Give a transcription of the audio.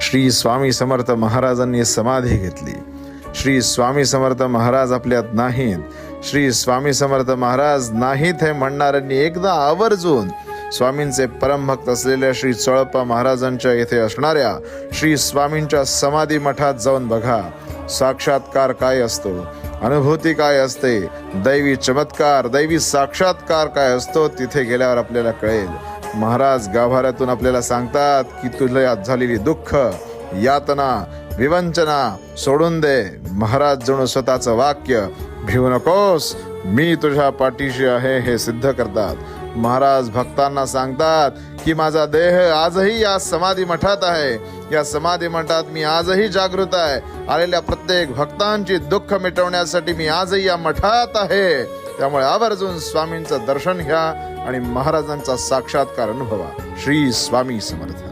श्री स्वामी समर्थ महाराजांनी समाधी घेतली. श्री स्वामी समर्थ महाराज आपल्यात नाहीत. श्री स्वामी समर्थ महाराज नाहीत हे म्हणणाऱ्यांनी एकदा आवर्जून स्वामींचे परमभक्त असलेल्या श्री चोळप्पा महाराजांच्या येथे असणाऱ्या श्री स्वामींच्या समाधी मठात जाऊन बघा. साक्षात्कार काय असतो, अनुभूती काय असते, दैवी चमत्कार, दैवी साक्षात्कार काय असतो, तिथे गेल्यावर आपल्याला कळेल. महाराज गाभाऱ्यातून आपल्याला सांगतात की तुला झालेली दुःख, यातना, विवंचना सोडून दे. महाराज जणू स्वतःचं वाक्य, भिवू नकोस, मी तुझ्या पाठीशी आहे, हे सिद्ध करतात. महाराज भक्तांना सांगतात की माझा देह आजही या समाधी मठात आहे. या समाधी मठात मी आजही जागृत आहे. आलेल्या प्रत्येक भक्तांची दुःख मिटवण्यासाठी मी आजही या मठात आहे. त्यामुळे आवर्जून स्वामींचं दर्शन घ्या आणि महाराजांचा साक्षात्कार अनुभवा. श्री स्वामी समर्थ.